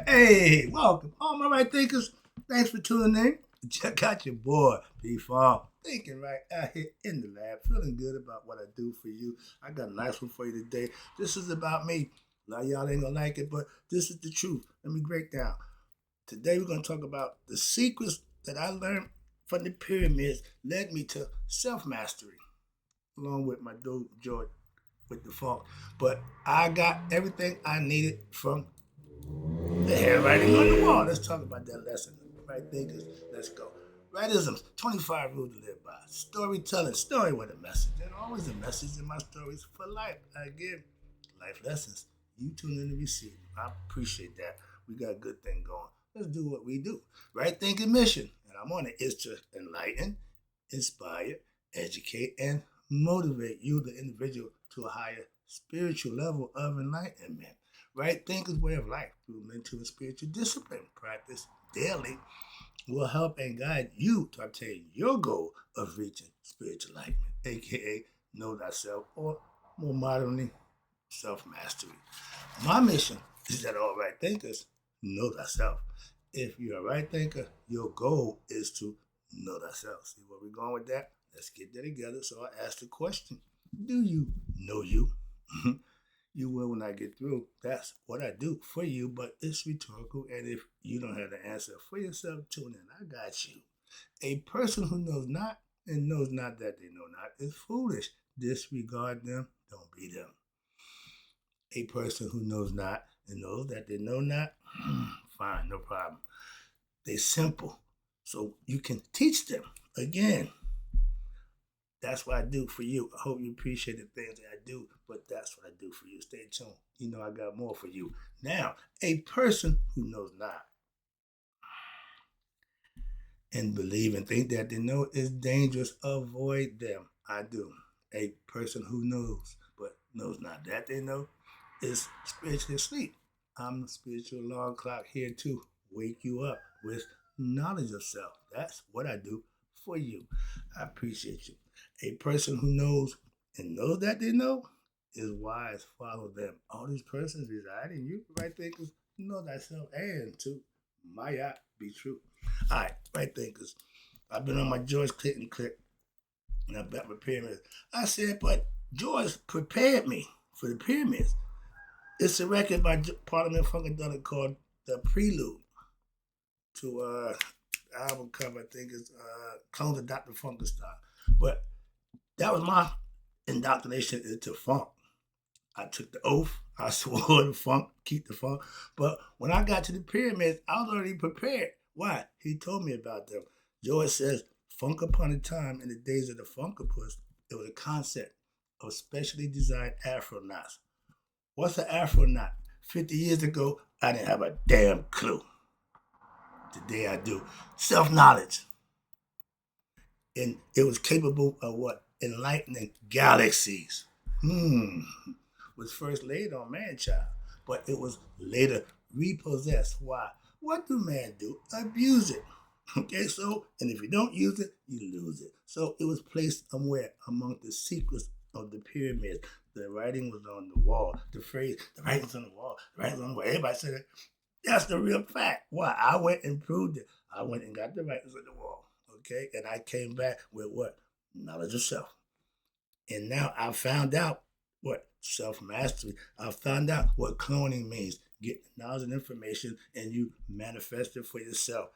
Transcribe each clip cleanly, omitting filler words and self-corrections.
Hey, welcome. All my right thinkers, thanks for tuning in. Check out your boy, P Farm. Thinking right out here in the lab, feeling good about what I do for you. I got a nice one for you today. This is about me. A lot of y'all ain't gonna like it, but this is the truth. Let me break down. Today we're gonna talk about the secrets that I learned from the pyramids led me to self-mastery, along with my dude George with the funk. But I got everything I needed from the handwriting on the wall. Let's talk about that lesson. Right thinkers, let's go. Rightisms, 25 rules to live by. Storytelling, story with a message. And always a message in my stories for life. I give life lessons. You tune in to receive. I appreciate that. We got a good thing going. Let's do what we do. Right thinking mission, and I'm on it, is to enlighten, inspire, educate, and motivate you, the individual, to a higher spiritual level of enlightenment. Right thinkers way of life through mental and spiritual discipline practice daily will help and guide you to obtain your goal of reaching spiritual enlightenment, aka know thyself, or more modernly, self-mastery. My mission is that all right thinkers know thyself. If you're a right thinker, your goal is to know thyself. See where we're going with that? Let's get that together. So I ask the question, do you know you? You will when I get through. That's what I do for you, but it's rhetorical. And if you don't have the answer for yourself, tune in. I got you. A person who knows not and knows not that they know not is foolish. Disregard them, don't be them. A person who knows not and knows that they know not, fine, no problem. They simple. So you can teach them. Again, that's what I do for you. I hope you appreciate the things that I do, but that's what I do for you. Stay tuned. You know I got more for you. Now, a person who knows not and believe and think that they know is dangerous. Avoid them. I do. A person who knows but knows not that they know is spiritually asleep. I'm the spiritual alarm clock here to wake you up with knowledge of self. That's what I do for you. I appreciate you. A person who knows and knows that they know is wise. Follow them. All these persons reside in you. Right thinkers, know thyself and to Maya be true. All right, right thinkers. I've been on my George Clinton clip and I've got my pyramids. I said, but George prepared me for the pyramids. It's a record by Parliament Funkadelic called The Prelude to album cover, I think it's Clones of Dr. Funkenstein. But that was my indoctrination into funk. I took the oath. I swore to funk, keep the funk. But when I got to the pyramids, I was already prepared. Why? He told me about them. George says, funk upon a time in the days of the Funkapus, it was a concept of specially designed afronauts. What's an afronaut? 50 years ago, I didn't have a damn clue. Today I do. Self-knowledge. And it was capable of what? Enlightening galaxies. Was first laid on man-child, but it was later repossessed. Why? What do man do? Abuse it. Okay, so, and if you don't use it, you lose it. So it was placed somewhere among the secrets of the pyramids. The writing was on the wall. The phrase, the writing's on the wall, the writing's on the wall. Everybody said it. That's the real fact. Why? I went and proved it. I went and got the writings on the wall. Okay, and I came back with what? Knowledge of self. And now I found out what self-mastery. I found out what cloning means. Get knowledge and information and you manifest it for yourself.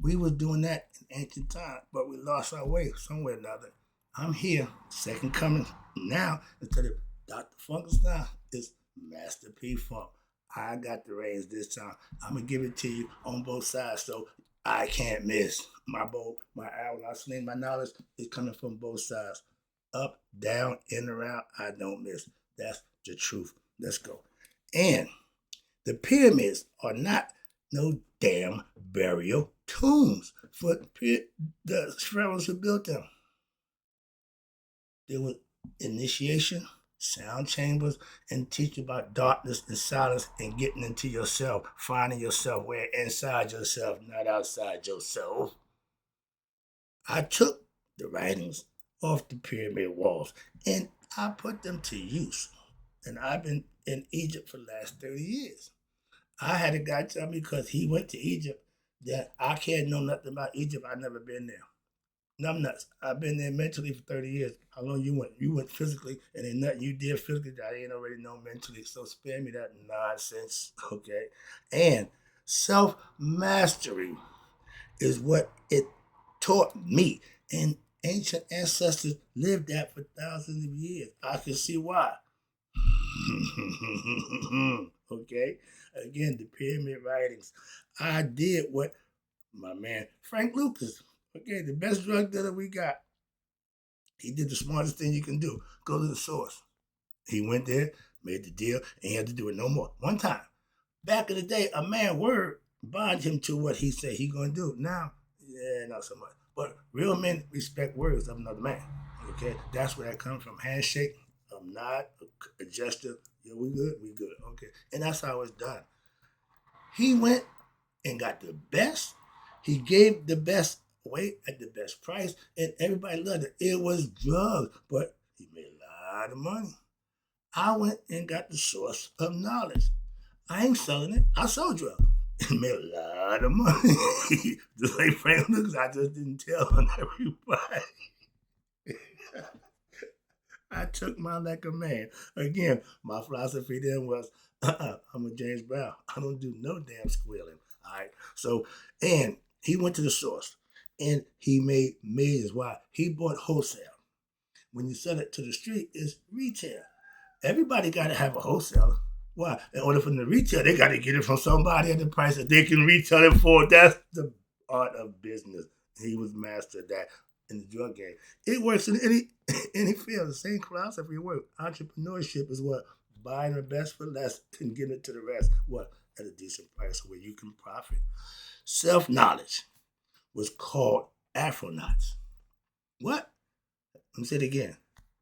We were doing that in ancient times, but we lost our way somewhere or another. I'm here, second coming now, instead of Dr. Funkenstein, it's Master P Funk. I got the reins this time. I'm gonna give it to you on both sides, so I can't miss. My bow, my arrow, I sling my knowledge is coming from both sides. Up, down, in, around, I don't miss. That's the truth. Let's go. And the pyramids are not no damn burial tombs for the pharaohs who built them. There was initiation, sound chambers, and teach about darkness and silence and getting into yourself, finding yourself where inside yourself, not outside yourself. I took the writings off the pyramid walls and I put them to use. And I've been in Egypt for the last 30 years. I had a guy tell me because he went to Egypt that I can't know nothing about Egypt. I've never been there. I'm nuts. I've been there mentally for 30 years. How long you went? You went physically, and then nothing you did physically that I ain't already know mentally. So spare me that nonsense, okay? And self mastery is what it taught me. And ancient ancestors lived that for thousands of years. I can see why. Okay? Again, the pyramid writings. I did what my man Frank Lucas, okay, the best drug dealer we got. He did the smartest thing you can do. Go to the source. He went there, made the deal, and he had to do it no more. One time. Back in the day, a man word bond him to what he said he gonna do. Now, yeah, not so much. But real men respect words of another man. Okay, that's where that comes from. Handshake, nod, a gesture. Yeah, we good, we good. Okay, and that's how it's done. He went and got the best. He gave the best away at the best price, and everybody loved it. It was drugs, but he made a lot of money. I went and got the source of knowledge. I ain't selling it. I sold drugs and made a lot of money. Just like Frank Lucas, I just didn't tell on everybody. I took mine like a man. Again, my philosophy then was, I'm a James Brown. I don't do no damn squealing. All right. So, and he went to the source and he made millions. Why? He bought wholesale. When you sell it to the street, it's retail. Everybody got to have a wholesaler. Why? In order for them to retail, they got to get it from somebody at the price that they can retail it for. That's the art of business. He was master of that in the drug game. It works in any field. The same philosophy works. Entrepreneurship is what? Buying the best for less and giving it to the rest. What? At a decent price where you can profit. Self-knowledge was called Afronauts. What? Let me say it again.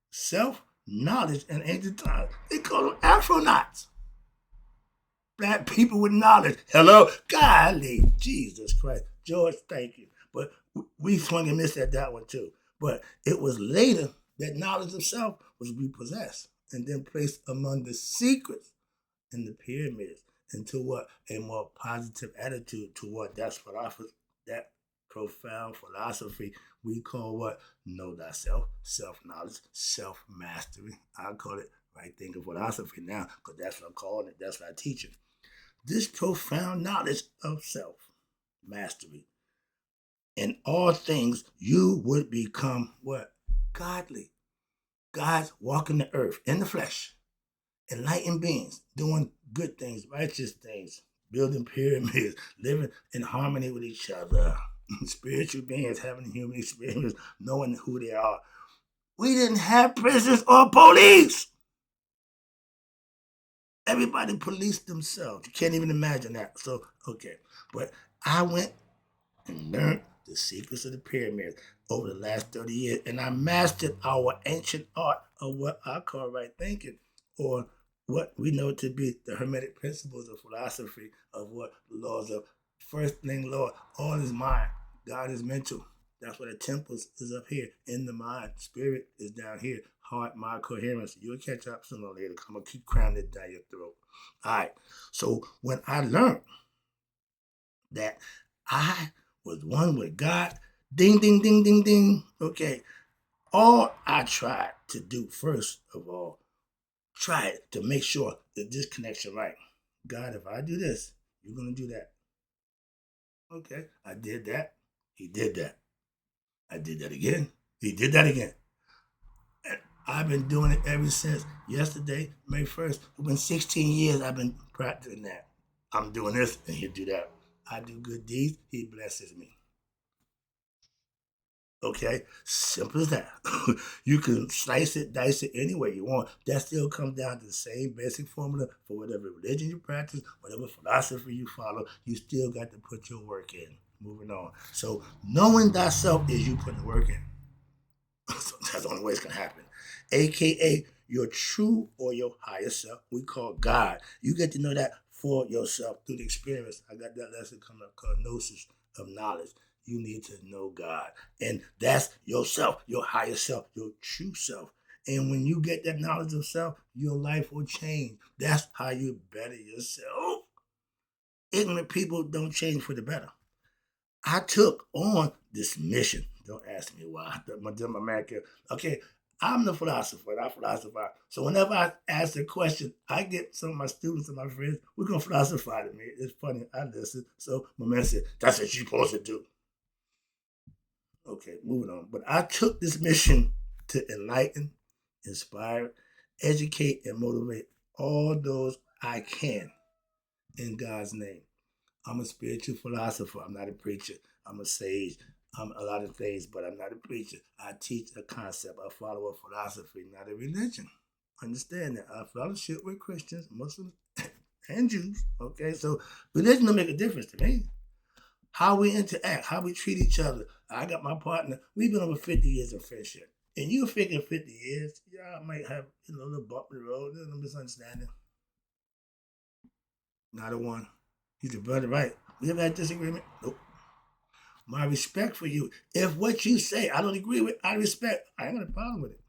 Self-knowledge in ancient times, they called them Afronauts. Black people with knowledge. Hello? Golly, Jesus Christ. George, thank you. But we swung and missed at that one too. But it was later that knowledge of self was repossessed and then placed among the secrets in the pyramids into what? A more positive attitude toward that profound philosophy we call what? Know thyself, self-knowledge, self-mastery. I call it right thinking philosophy now because that's what I'm calling it. That's what I teach it. This profound knowledge of self, mastery, in all things, you would become what? Godly. God's walking the earth in the flesh. Enlightened beings doing good things, righteous things, building pyramids, living in harmony with each other. Spiritual beings having human experience, knowing who they are. We didn't have prisons or police. Everybody policed themselves. You can't even imagine that. So, okay. But I went and learned the secrets of the pyramids over the last 30 years, and I mastered our ancient art of what I call right thinking, or what we know to be the Hermetic principles of philosophy of what the laws of first thing, Lord, all is mind. God is mental. That's why the temples is up here in the mind. Spirit is down here. Heart, mind, coherence. You'll catch up sooner or later. I'm going to keep cramming it down your throat. All right. So when I learned that I was one with God, ding, ding, ding, ding, ding. Okay. All I tried to do first of all, try it to make sure that this connection right. God, if I do this, you're going to do that. Okay. I did that. He did that. I did that again. He did that again. And I've been doing it ever since yesterday, May 1st. It's been 16 years I've been practicing that. I'm doing this and he'll do that. I do good deeds, he blesses me. Okay, simple as that. You can slice it, dice it any way you want. That still comes down to the same basic formula for whatever religion you practice, whatever philosophy you follow. You still got to put your work in. Moving on. So knowing thyself is you putting the work in. So that's the only way it's gonna happen. AKA your true or your higher self. We call God. You get to know that for yourself through the experience. I got that lesson coming up called Gnosis of Knowledge. You need to know God. And that's yourself, your higher self, your true self. And when you get that knowledge of self, your life will change. That's how you better yourself. ignorant people don't change for the better. I took on this mission. Don't ask me why. My man kid. Okay, I'm the philosopher, and I philosophize. So whenever I ask a question, I get some of my students and my friends, we're going to philosophize to me. It's funny. I listen. So my man said, that's what you're supposed to do. Okay, moving on. But I took this mission to enlighten, inspire, educate, and motivate all those I can in God's name. I'm a spiritual philosopher. I'm not a preacher. I'm a sage. I'm a lot of things, but I'm not a preacher. I teach a concept. I follow a philosophy, not a religion. Understand that. I fellowship with Christians, Muslims, and Jews. Okay, so religion don't make a difference to me. How we interact, how we treat each other. I got my partner. We've been over 50 years of friendship. And you figure 50 years, yeah, I might have a little bump in the road, a little misunderstanding. Not a one. He's a brother, right? We ever had disagreement? Nope. My respect for you. If what you say I don't agree with, I respect. I ain't got a problem with it.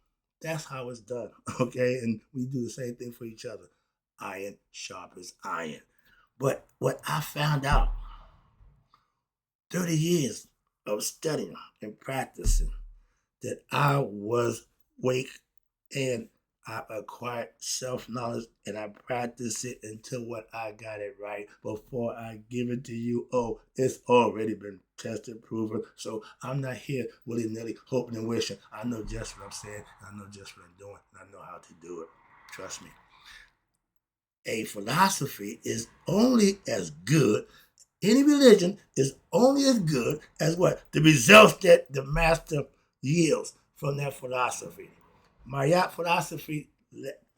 That's how it's done, okay? And we do the same thing for each other. Iron sharpens iron. But what I found out 30 years of studying and practicing that I was weak and I acquired self-knowledge and I practice it until what I got it right before I give it to you. Oh, it's already been tested, proven. So I'm not here willy-nilly hoping and wishing. I know just what I'm saying. I know just what I'm doing. And I know how to do it. Trust me. A philosophy is only as good, any religion is only as good as what? The results that the master yields from that philosophy. My philosophy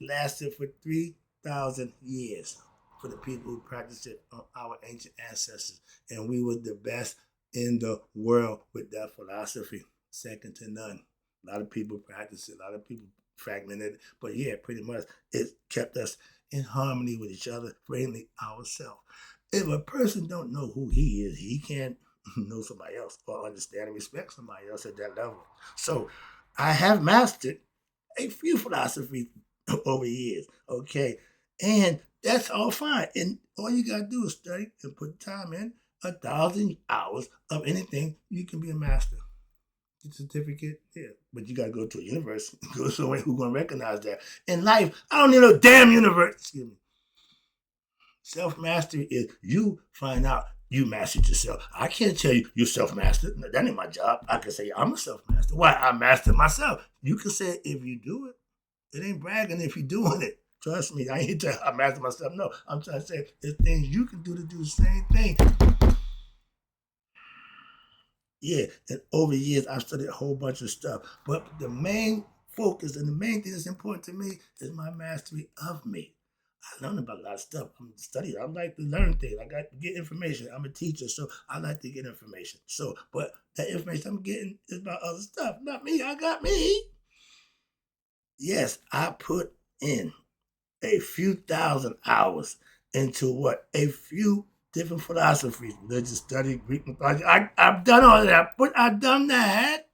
lasted for 3,000 years for the people who practiced it, our ancient ancestors. And we were the best in the world with that philosophy, second to none. A lot of people practice it, a lot of people fragmented it. But yeah, pretty much it kept us in harmony with each other, friendly ourselves. If a person don't know who he is, he can't know somebody else or understand and respect somebody else at that level. So I have mastered a few philosophies over years, okay? And that's all fine. And all you gotta do is study and put time in. 1,000 hours of anything, you can be a master. Get a certificate, yeah. But you gotta go to a university, go somewhere who's gonna recognize that. In life, I don't need no damn university. Excuse me. Self-mastery is you find out you mastered yourself. I can't tell you you're self-mastered. No, that ain't my job. I can say I'm a self-master. Why? I mastered myself. You can say it if you do it. It ain't bragging if you're doing it. Trust me, I ain't trying to master myself. No, I'm trying to say there's things you can do to do the same thing. Yeah, and over the years I've studied a whole bunch of stuff. But the main focus and the main thing that's important to me is my mastery of me. I learn about a lot of stuff. I'm studying. I like to learn things. I got to get information. I'm a teacher, so I like to get information. So, but that information I'm getting is about other stuff, not me. I got me. Yes, I put in a few thousand hours into what? A few different philosophies, religious study, Greek mythology. I've done all of that, but I've done that.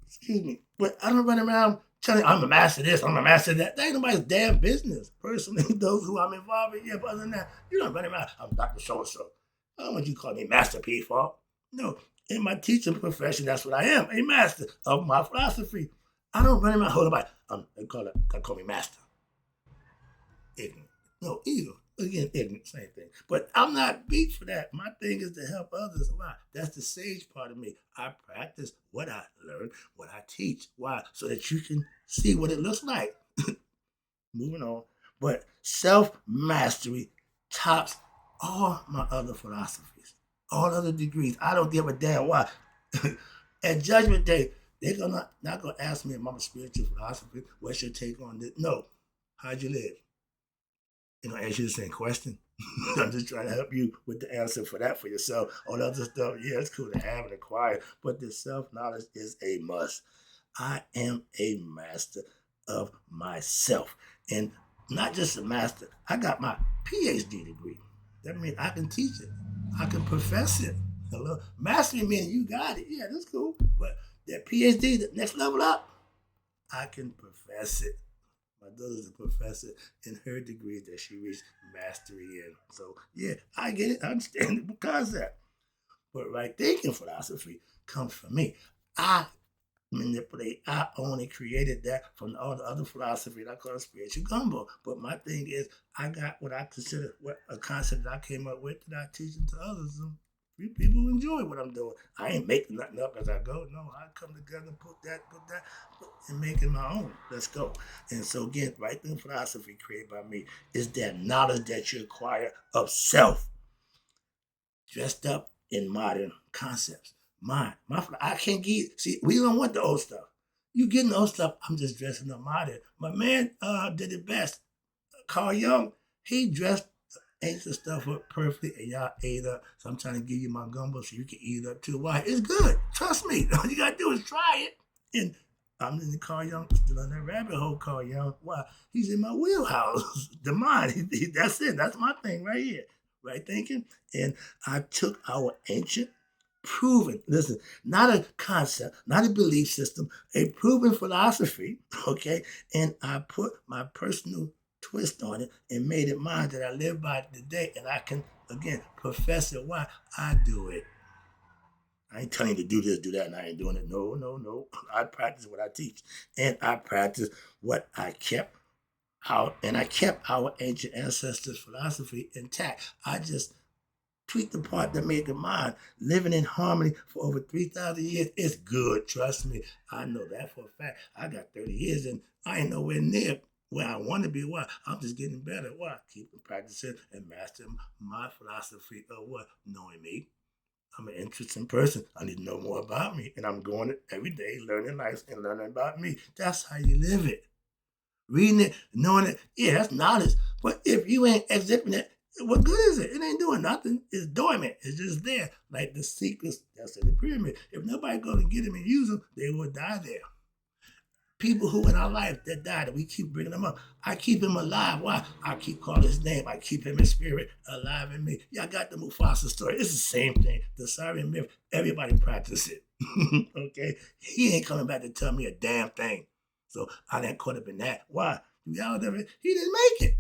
Excuse me. But I don't run around telling you, I'm a master of this, I'm a master of that. That ain't nobody's damn business. Personally, those who I'm involved with, yeah, but other than that, you don't run around, I'm Dr. So-and-so. I don't want you to call me Master P for. No, in my teaching profession, that's what I am, a master of my philosophy. I don't run around holding by, they call me master. Ignorant. No, evil. Again, ignorant, same thing. But I'm not beat for that. My thing is to help others. Why? That's the sage part of me. I practice what I learn, what I teach. Why? So that you can see what it looks like. Moving on. But self mastery tops all my other philosophies, all other degrees. I don't give a damn why. At Judgment Day, they're not gonna ask me if I'm a spiritual philosopher. What's your take on this? No. How'd you live? You know, ask you the same question. I'm just trying to help you with the answer for that for yourself. All the other stuff, yeah, it's cool to have and acquire, but the self-knowledge is a must. I am a master of myself. And not just a master, I got my PhD degree. That means I can teach it. I can profess it. Hello? Mastery means you got it. Yeah, that's cool. But that PhD, the next level up, I can profess it. My daughter's a professor in her degree that she reached mastery in. So yeah, I get it. I understand the concept. But right thinking philosophy comes from me. I manipulate. I only created that from all the other philosophy that I call spiritual gumbo. But my thing is, I got what I consider what a concept that I came up with that I teach it to others. And people enjoy what I'm doing. I ain't making nothing up as I go. No, I come together, put that, and make it my own. Let's go. And so again, right thing philosophy created by me is that knowledge that you acquire of self dressed up in modern concepts. I can't get. See, we don't want the old stuff. You getting the old stuff. I'm just dressing up modern. My man did it best. Carl Jung, he dressed ancient stuff up perfectly, and y'all ate up. So I'm trying to give you my gumbo so you can eat it up too. Why? It's good. Trust me. All you gotta do is try it. And I'm in the Carl Jung, still on that rabbit hole. Carl Jung. Why? He's in my wheelhouse. The mind. That's it. That's my thing right here. Right thinking. And I took our ancient, proven, listen, not a concept, not a belief system, a proven philosophy, okay? And I put my personal twist on it and made it mine that I live by today. And I can, again, profess it. Why? I do it. I ain't telling you to do this, do that, and I ain't doing it. No, no, no. I practice what I teach. And I practice what I kept out, and I kept our ancient ancestors' philosophy intact. I just tweak the part that made it mine. Living in harmony for over 3,000 years is good. Trust me. I know that for a fact. I got 30 years and I ain't nowhere near where I want to be. Why? I'm just getting better. Why? Keeping practicing and mastering my philosophy of what? Knowing me. I'm an interesting person. I need to know more about me. And I'm going it every day, learning life and learning about me. That's how you live it. Reading it, knowing it, yeah, that's knowledge. But if you ain't exhibiting it, what good is it? It ain't doing nothing. It's dormant. It's just there. Like the secrets that's in the pyramid. If nobody goes and get them and use them, they will die there. People who in our life that died, we keep bringing them up. I keep him alive. Why? I keep calling his name. I keep him in spirit alive in me. Y'all got the Mufasa story. It's the same thing. The Syrian myth, everybody practice it. Okay? He ain't coming back to tell me a damn thing. So I didn't caught up in that. Why? Y'all never, he didn't make it.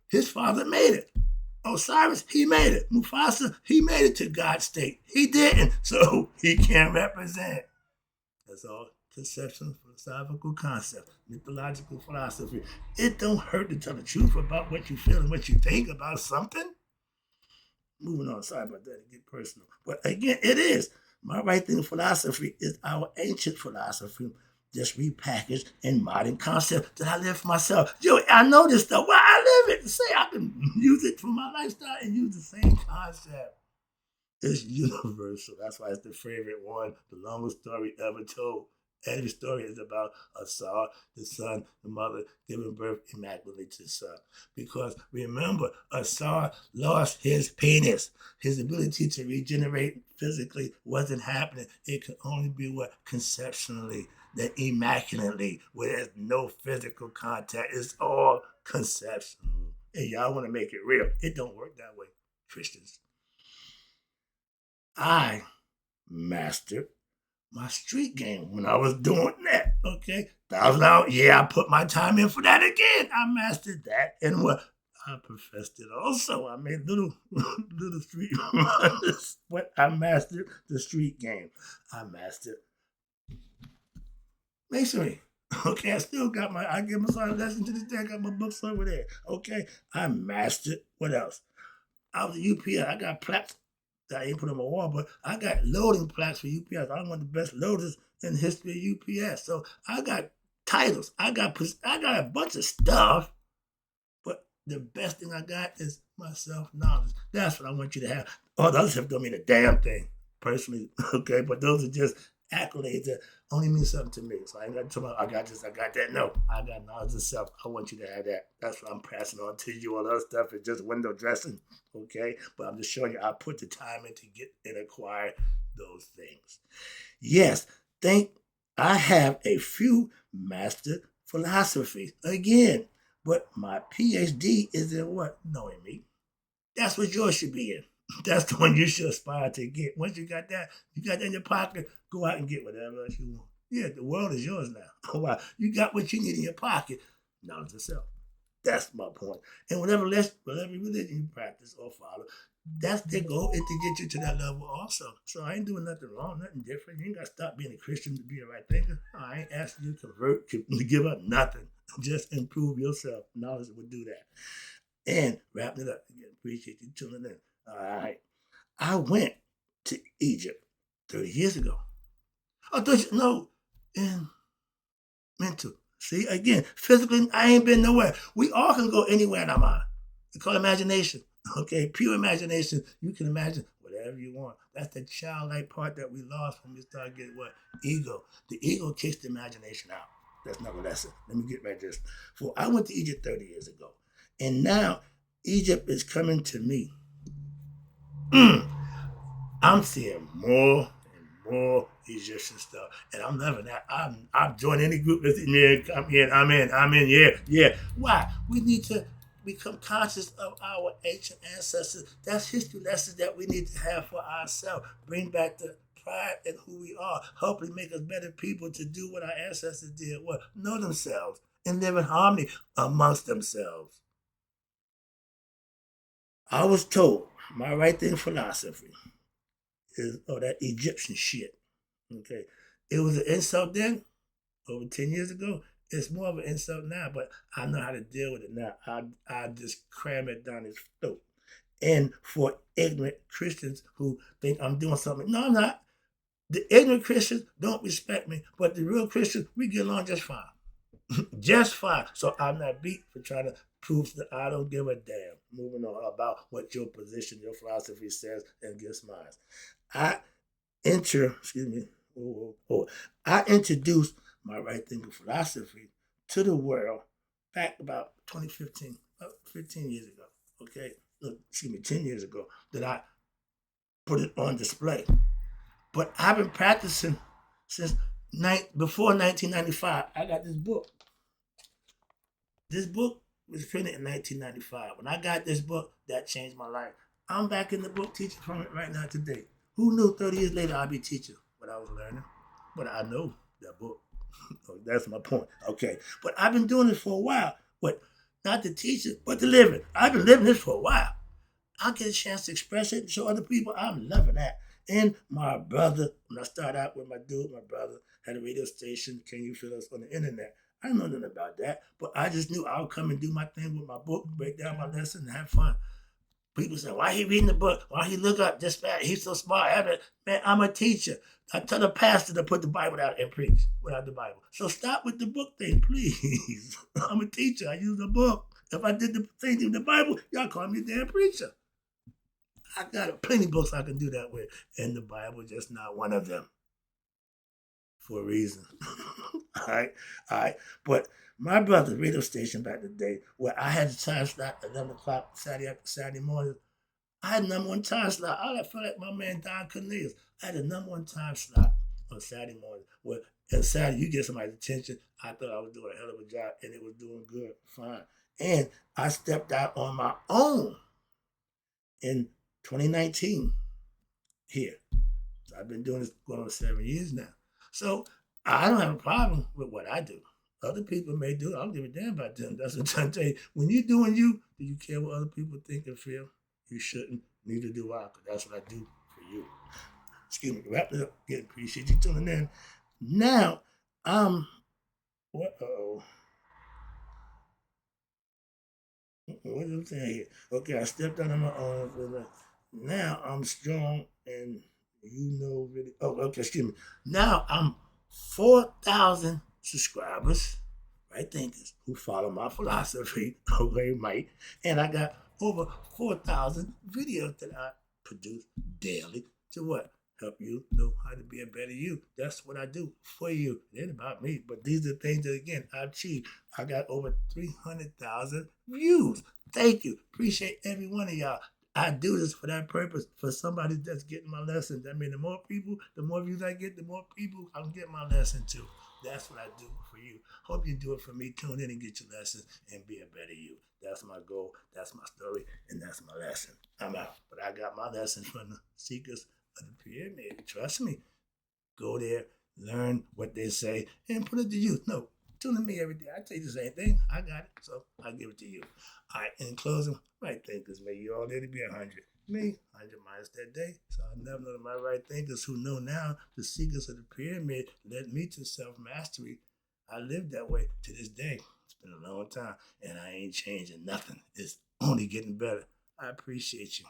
His father made it. Osiris, he made it. Mufasa, he made it to God's state. He didn't. So he can't represent. That's all. Conception, philosophical concept, mythological philosophy. It don't hurt to tell the truth about what you feel and what you think about something. Moving on, sorry about that, it get personal. But again, it is. My right thing philosophy is our ancient philosophy, just repackaged in modern concept that I live for myself. Yo, I know this stuff. Well, I live it. Say I can use it for my lifestyle and use the same concept. It's universal. That's why it's the favorite one, the longest story ever told. Every story is about Asar, the son, the mother, giving birth immaculately to the son. Because remember, Asar lost his penis. His ability to regenerate physically wasn't happening. It could only be what? Conceptually, that immaculately, where there's no physical contact. It's all conceptual. And y'all want to make it real. It don't work that way, Christians. I mastered my street game when I was doing that, okay? 1,000 hours, yeah, I put my time in for that again. I mastered that. And what? I professed it also. I made little street runs, but I mastered the street game. I mastered masonry. Okay, I still got I give myself a lesson to this day. I got my books over there. Okay, I mastered, what else? I was a UPS. I got plaques. I ain't put on my wall, but I got loading plaques for UPS. I'm one of the best loaders in the history of UPS. So I got titles. I got a bunch of stuff, but the best thing I got is my self-knowledge. That's what I want you to have. All the other stuff don't mean a damn thing, personally, okay? But those are just accolades that only mean something to me. So I ain't got to talk about, I got this, I got that. No, I got knowledge of self. I want you to have that. That's what I'm passing on to you. All the other stuff is just window dressing, okay? But I'm just showing you I put the time in to get and acquire those things. Yes, I have a few master philosophies. Again, but my PhD is in what? Knowing me. That's what yours should be in. That's the one you should aspire to get. Once you got that in your pocket, go out and get whatever else you want. Yeah, the world is yours now. Wow. You got what you need in your pocket. knowledge of self. That's my point. And whatever religion you practice or follow, that's their goal, is to get you to that level also. So I ain't doing nothing wrong, nothing different. You ain't got to stop being a Christian to be a right thinker. I ain't asking you to convert, to give up nothing. Just improve yourself. Knowledge will do that. And wrapping it up, again, appreciate you tuning in. All right. I went to Egypt 30 years ago. I thought you know, and mental. See, again, physically, I ain't been nowhere. We all can go anywhere in our mind. It's called imagination. Okay, pure imagination. You can imagine whatever you want. That's the childlike part that we lost when we start getting what? Ego. The ego kicks the imagination out. That's another lesson. Let me get back to this. For I went to Egypt 30 years ago. And now Egypt is coming to me. I'm seeing more and more Egyptian stuff, and I'm loving that. I'm joining any group that's in there. I'm in. Yeah. Why? We need to become conscious of our ancient ancestors. That's history lessons that we need to have for ourselves. Bring back the pride in who we are. Hopefully, make us better people to do what our ancestors did. What? Know themselves and live in harmony amongst themselves. I was told my right thing philosophy is that Egyptian shit. Okay. It was an insult then, over 10 years ago. It's more of an insult now, but I know how to deal with it now. I just cram it down his throat. And for ignorant Christians who think I'm doing something, no, I'm not. The ignorant Christians don't respect me, but the real Christians, we get along just fine. Just fine. So I'm not beat for trying to prove that I don't give a damn. Moving on about what your position, your philosophy says against mine. I excuse me, I introduced my right thinking philosophy to the world back about 2015, 15 years ago. Okay, look, 10 years ago that I put it on display. But I've been practicing since before 1995. I got this book. This book was printed in 1995. When I got this book, that changed my life. I'm back in the book teaching from it right now today. Who knew 30 years later I'd be teaching what I was learning? But I know that book. That's my point. Okay. But I've been doing this for a while. But not to teach it, but to live it. I've been living this for a while. I get a chance to express it and show other people. I'm loving that. And my brother, when I started out with my brother had a radio station, Can You Feel Us, on the internet. I didn't know nothing about that, but I just knew I would come and do my thing with my book, break down my lesson, and have fun. People say, why he reading the book? Why he look up this bad? He's so smart. Man, I'm a teacher. I tell the pastor to put the Bible out and preach without the Bible. So stop with the book thing, please. I'm a teacher. I use a book. If I did the same thing with the Bible, y'all call me a damn preacher. I got plenty of books I can do that with, and the Bible just not one of them. For a reason. All right. But my brother's radio station back in the day, where I had the time slot at 11 o'clock Saturday morning, I had number one time slot. I felt like my man Don Cornelius. I had a number one time slot on Saturday morning. Where on Saturday you get somebody's attention. I thought I was doing a hell of a job, and it was doing good, fine. And I stepped out on my own in 2019 here. So I've been doing this going on 7 years now. So I don't have a problem with what I do. Other people may do. I don't give a damn about them. That's what I'm trying to tell you. When you're doing you, do you care what other people think and feel? You shouldn't. Neither do I, because that's what I do for you. Excuse me. Wrap it up. Again, appreciate you tuning in. Now, what am I saying here? Okay, I stepped out on my own. Now I'm strong and really. Oh, okay, excuse me. Now I'm 4,000 subscribers, right thinkers, who follow my philosophy, okay, Mike. And I got over 4,000 videos that I produce daily to what? Help you know how to be a better you. That's what I do for you. It ain't about me, but these are things that, again, I achieved. I got over 300,000 views. Thank you. Appreciate every one of y'all. I do this for that purpose, for somebody that's getting my lessons. I mean, the more people, the more views I get, the more people I'll get my lesson to. That's what I do for you. Hope you do it for me. Tune in and get your lessons and be a better you. That's my goal. That's my story. And that's my lesson. I'm out. But I got my lessons from the seekers of the pyramid. Trust me. Go there, learn what they say, and put it to use. No, Tune to me every day. I tell you the same thing. I got it, so I give it to you. All right, in closing, right thinkers, may you all live to be 100. Me, 100 minus that day. So I never know that my right thinkers who know now the secrets of the pyramid led me to self-mastery. I live that way to this day. It's been a long time, and I ain't changing nothing. It's only getting better. I appreciate you.